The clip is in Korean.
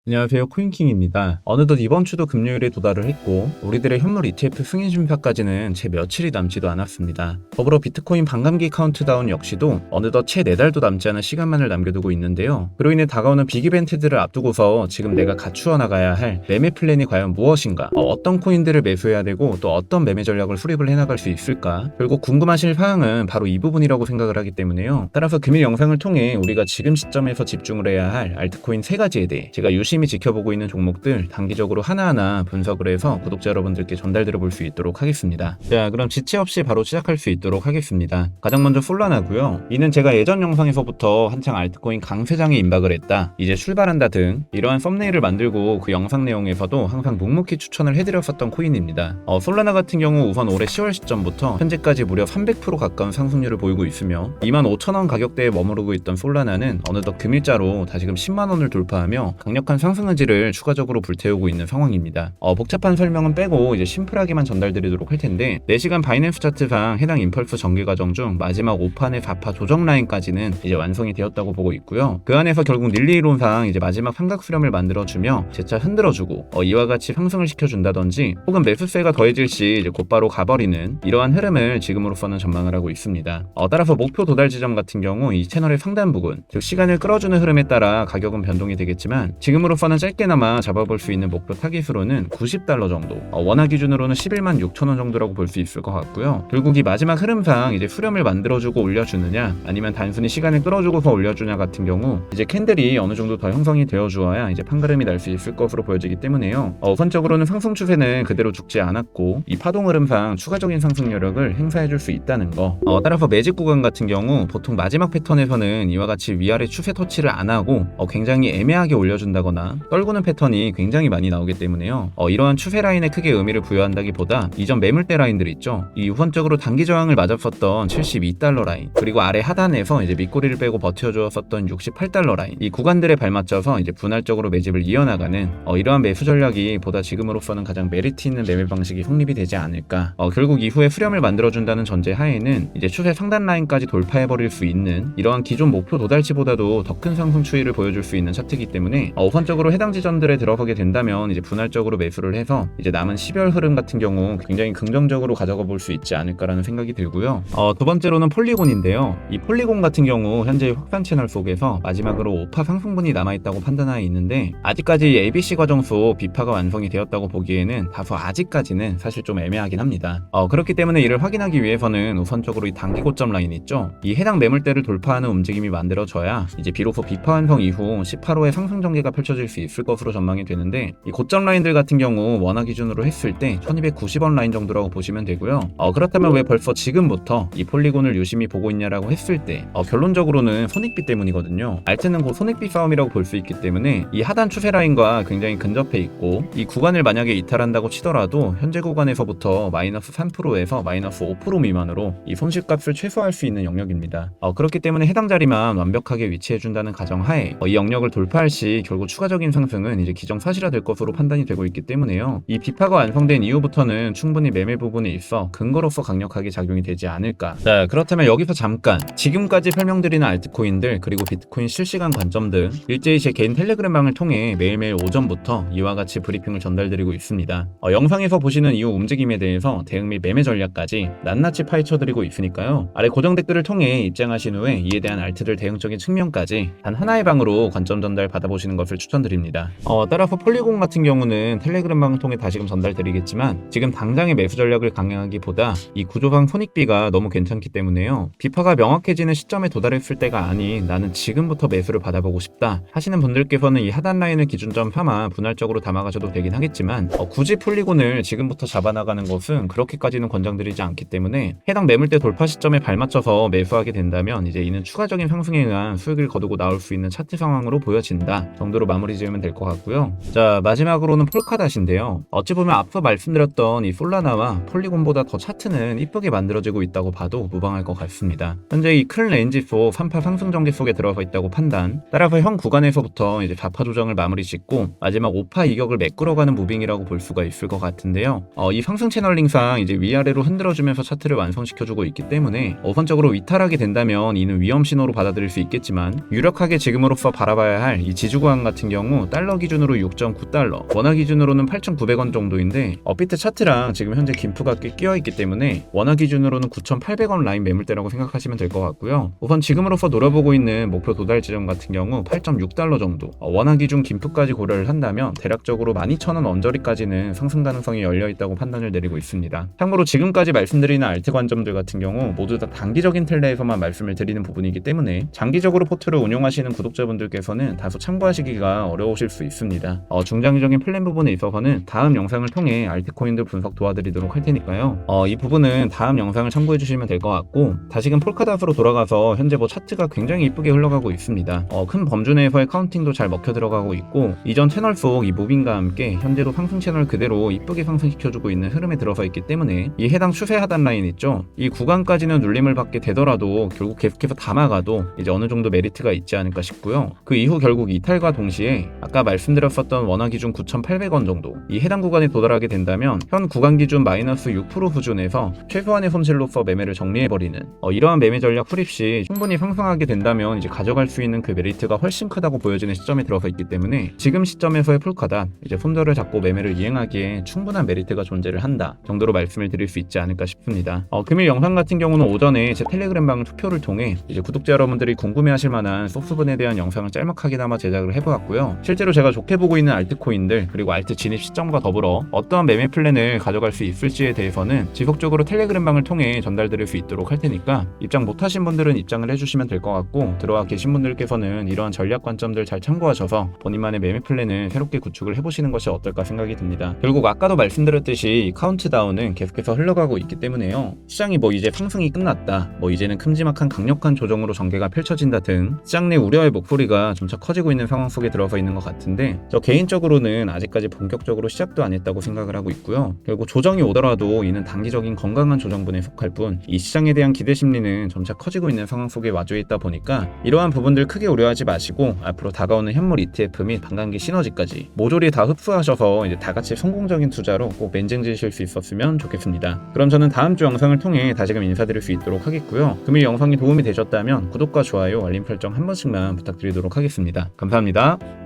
안녕하세요, 코인킹입니다. 어느덧 이번 주도 금요일에 도달을 했고 우리들의 현물 ETF 승인 심사까지는 채 며칠이 남지도 않았습니다. 더불어 비트코인 반감기 카운트다운 역시도 어느덧 채 4달도 남지 않은 시간만을 남겨두고 있는데요. 그로 인해 다가오는 빅 이벤트들을 앞두고서 지금 내가 갖추어 나가야 할 매매 플랜이 과연 무엇인가, 어떤 코인들을 매수해야 되고 또 어떤 매매 전략을 수립을 해나갈 수 있을까, 결국 궁금하실 사항은 바로 이 부분이라고 생각을 하기 때문에요. 따라서 금일 영상을 통해 우리가 지금 시점에서 집중을 해야 할 알트코인 3가지에 대해 제가 유심히 지켜보고 있는 종목들 단기적으로 하나하나 분석을 해서 구독자 여러분들께 전달드려 볼 수 있도록 하겠습니다. 자, 그럼 지체 없이 바로 시작할 수 있도록 하겠습니다. 가장 먼저 솔라나고요. 이는 제가 예전 영상에서부터 한창 알트코인 강세장에 임박을 했다, 이제 출발한다 등 이러한 썸네일을 만들고 그 영상 내용에서도 항상 묵묵히 추천을 해드렸었던 코인입니다. 솔라나 같은 경우 우선 올해 10월 시점부터 현재까지 무려 300% 가까운 상승률을 보이고 있으며 25,000원 가격대에 머무르고 있던 솔라나는 어느덧 금일자로 다시금 10만원을 돌파하며 강력한 상승 의지를 추가적으로 불태우고 있는 상황입니다. 복잡한 설명은 빼고 이제 심플하게만 전달드리도록 할 텐데 4시간 바이낸스 차트상 해당 임펄스 전개 과정 중 마지막 5판의 4파 조정 라인까지는 이제 완성이 되었다고 보고 있고요. 그 안에서 결국 릴리 이론상 이제 마지막 삼각 수렴을 만들어주며 재차 흔들어주고 이와 같이 상승을 시켜준다든지 혹은 매수세가 더해질 시 이제 곧바로 가버리는 이러한 흐름을 지금으로서는 전망을 하고 있습니다. 따라서 목표 도달 지점 같은 경우 이 채널의 상단 부근, 즉 시간을 끌어주는 흐름에 따라 가격은 변동이 되겠지만 지금으로서는 짧게나마 잡아볼 수 있는 목표 타깃으로는 $90 정도, 원화 기준으로는 11만 6천원 정도라고 볼 수 있을 것 같고요. 결국 이 마지막 흐름상 이제 수렴을 만들어주고 올려주느냐 아니면 단순히 시간을 끌어주고서 올려주냐 같은 경우 이제 캔들이 어느 정도 더 형성이 되어주어야 이제 판가름이 날 수 있을 것으로 보여지기 때문에요. 우선적으로는 상승 추세는 그대로 죽지 않았고 이 파동 흐름상 추가적인 상승 여력을 행사해줄 수 있다는 거. 따라서 매직 구간 같은 경우 보통 마지막 패턴에서는 이와 같이 위아래 추세 터치를 안 하고 굉장히 애매하게 올려준다거나 떨구는 패턴이 굉장히 많이 나오기 때문에요. 이러한 추세 라인에 크게 의미를 부여한다기보다 이전 매물대 라인들 있죠. 이 우선적으로 단기 저항을 맞았었던 $72 라인, 그리고 아래 하단에서 이제 밑꼬리를 빼고 버텨주었었던 $68 라인, 이 구간들에 발맞춰서 이제 분할적으로 매집을 이어나가는 이러한 매수 전략이 보다 지금으로서는 가장 메리트 있는 매매 방식이 성립이 되지 않을까. 결국 이후에 수렴을 만들어준다는 전제 하에는 이제 추세 상단 라인까지 돌파해버릴 수 있는 이러한 기존 목표 도달치보다도 더 큰 상승 추이를 보여줄 수 있는 차트이기 때문에 우선적으로 해당 지점들에 들어가게 된다면 이제 분할적으로 매수를 해서 이제 남은 12월 흐름 같은 경우 굉장히 긍정적으로 가져가 볼 수 있지 않을까라는 생각이 들고요. 두 번째로는 폴리곤인데요. 이 폴리곤 같은 경우 현재 확산 채널 속에서 마지막으로 5파 상승분이 남아있다고 판단하에 있는데 아직까지 ABC 과정 속 B파가 완성이 되었다고 보기에는 다소 아직까지는 사실 좀 애매하긴 합니다. 그렇기 때문에 이를 확인하기 위해서는 우선적으로 이 단기 고점 라인 있죠. 이 해당 매물대를 돌파하는 움직임이 만들어져야 이제 비로소 B파 완성 이후 18호의 상승 전개가 펼쳐질 수 있을 것으로 전망이 되는데 이 고점 라인들 같은 경우 원화 기준으로 했을 때 1290원 라인 정도라고 보시면 되고요. 그렇다면 왜 벌써 지금부터 이 폴리곤을 유심히 보고 있냐라고 했을 때 결론적으로는 손익비 때문이거든요. 알트는 곧 손익비 싸움이라고 볼 수 있기 때문에 이 하단 추세 라인과 굉장히 근접해 있고 이 구간을 만약에 이탈한다고 치더라도 현재 구간에서부터 마이너스 3%에서 마이너스 5% 미만으로 이 손실값을 최소화할 수 있는 영역입니다. 그렇기 때문에 해당 자리만 완벽하게 위치해준다는 가정하에 이 영역을 돌파할 시 결국 추가적인 상승은 이제 기정사실화될 것으로 판단이 되고 있기 때문에요. 이 비파가 완성된 이후부터는 충분히 매매 부분에 있어 근거로서 강력하게 작용이 되지 않을까. 자, 그렇다면 여기서 잠깐 지금까지 설명드리는 알트코인들 그리고 비트코인 실시간 관점 등 일제히 제 개인 텔레그램방을 통해 매일매일 오전부터 이와 같이 브리핑을 전달드리고 있습니다. 영상에서 보시는 이후 움직임에 대해서 대응 및 매매 전략까지 낱낱이 파헤쳐드리고 있으니까요. 아래 고정 댓글을 통해 입장하신 후에 이에 대한 알트들 대응적인 측면까지 단 하나의 방으로 관점 전달 받아보시는 것을 추천드립니다. 따라서 폴리곤 같은 경우는 텔레그램방을 통해 다시금 전달드리겠지만 지금 당장의 매수 전략을 강행하기보다 이 구조상 손익비가 너무 괜찮기 때문에요. 비파가 명확해지는 시점에 도달했을 때가 아닌 나는 지금부터 매수를 받아보고 싶다 하시는 분들께서는 이 하단 라인을 기준점 삼아 분할적으로 담아가셔도 되긴 하겠지만 굳이 폴리곤을 지금부터 잡아나가는 것은 그렇게까지는 권장드리지 않기 때문에 해당 매물대 돌파 시점에 발맞춰서 매수하게 된다면 이제 이는 추가적인 상승에 의한 수익을 거두고 나올 수 있는 차트 상황으로 보여진다 정도로 마무리 지으면 될 것 같고요. 자, 마지막으로는 폴카닷인데요. 어찌 보면 앞서 말씀드렸던 이 솔라나와 폴리곤보다 더 차트는 이쁘게 만들어지고 있다고 봐도 무방할 것 같습니다. 현재 이 큰 레인지 속 3파 상승 전개 속에 들어가 있다고 판단, 따라서 현 구간에서부터 이제 4파 조정을 마무리 짓고 마지막 5파 이격을 메꾸러가는 무빙이라고 볼 수가 있을 것 같은데요. 이 상승 채널링상 이제 위아래로 흔들어주면서 차트를 완성시켜주고 있기 때문에 우선적으로 위탈하게 된다면 이는 위험 신호로 받아들일 수 있겠지만 유력하게 지금으로서 바라봐야 할 이 지지구간 같은 경우 경우 달러 기준으로 6.9달러, 원화 기준으로는 8,900원 정도인데 비트 차트랑 지금 현재 김프가 꽤 끼어있기 때문에 원화 기준으로는 9,800원 라인 매물대라고 생각하시면 될 것 같고요. 우선 지금으로서 노려보고 있는 목표 도달 지점 같은 경우 8.6달러 정도, 원화 기준 김프까지 고려를 한다면 대략적으로 12,000원 언저리까지는 상승 가능성이 열려있다고 판단을 내리고 있습니다. 참고로 지금까지 말씀드리는 알트 관점들 같은 경우 모두 다 단기적인 텔레에서만 말씀을 드리는 부분이기 때문에 장기적으로 포트를 운용하시는 구독자분들께서는 다소 참고하시기가 어려우실 수 있습니다. 중장기적인 플랜 부분에 있어서는 다음 영상을 통해 알트코인들 분석 도와드리도록 할 테니까요. 이 부분은 다음 영상을 참고해 주시면 될 것 같고, 다시금 폴카닷으로 돌아가서 현재 차트가 굉장히 이쁘게 흘러가고 있습니다. 큰 범주 내에서의 카운팅도 잘 먹혀 들어가고 있고, 이전 채널 속 이 무빙과 함께 현재도 상승 채널 그대로 이쁘게 상승시켜주고 있는 흐름에 들어서 있기 때문에 이 해당 추세 하단 라인 있죠? 이 구간까지는 눌림을 받게 되더라도 결국 계속해서 담아가도 이제 어느 정도 메리트가 있지 않을까 싶고요. 그 이후 결국 이탈과 동시에 아까 말씀드렸었던 원화 기준 9,800원 정도, 이 해당 구간에 도달하게 된다면 현 구간 기준 마이너스 6% 수준에서 최소한의 손실로서 매매를 정리해버리는 이러한 매매 전략 수립 시 충분히 상승하게 된다면 이제 가져갈 수 있는 그 메리트가 훨씬 크다고 보여지는 시점에 들어서 있기 때문에 지금 시점에서의 폴카닷 이제 손절을 잡고 매매를 이행하기에 충분한 메리트가 존재를 한다 정도로 말씀을 드릴 수 있지 않을까 싶습니다. 금일 영상 같은 경우는 오전에 제 텔레그램 방 투표를 통해 이제 구독자 여러분들이 궁금해하실 만한 소스분에 대한 영상을 짤막하게나마 제작을 해보았고요. 실제로 제가 좋게 보고 있는 알트코인들 그리고 알트 진입 시점과 더불어 어떠한 매매 플랜을 가져갈 수 있을지에 대해서는 지속적으로 텔레그램 방을 통해 전달드릴 수 있도록 할 테니까 입장 못하신 분들은 입장을 해주시면 될 것 같고, 들어와 계신 분들께서는 이러한 전략 관점들 잘 참고하셔서 본인만의 매매 플랜을 새롭게 구축을 해보시는 것이 어떨까 생각이 듭니다. 결국 아까도 말씀드렸듯이 이 카운트다운은 계속해서 흘러가고 있기 때문에요. 시장이 이제 상승이 끝났다, 이제는 큼지막한 강력한 조정으로 전개가 펼쳐진다 등 시장 내 우려의 목소리가 점차 커지고 있는 상황 속에 들어서 있는 것 같은데, 저 개인적으로는 아직까지 본격적으로 시작도 안 했다고 생각을 하고 있고요. 결국 조정이 오더라도 이는 단기적인 건강한 조정분에 속할 뿐, 이 시장에 대한 기대 심리는 점차 커지고 있는 상황 속에 와주어 있다 보니까 이러한 부분들 크게 우려하지 마시고 앞으로 다가오는 현물 ETF 및 반감기 시너지까지 모조리 다 흡수하셔서 이제 다 같이 성공적인 투자로 꼭 멘쟁지실 수 있었으면 좋겠습니다. 그럼 저는 다음 주 영상을 통해 다시금 인사드릴 수 있도록 하겠고요. 금일 영상이 도움이 되셨다면 구독과 좋아요, 알림 설정 한 번씩만 부탁드리도록 하겠습니다. 감사합니다.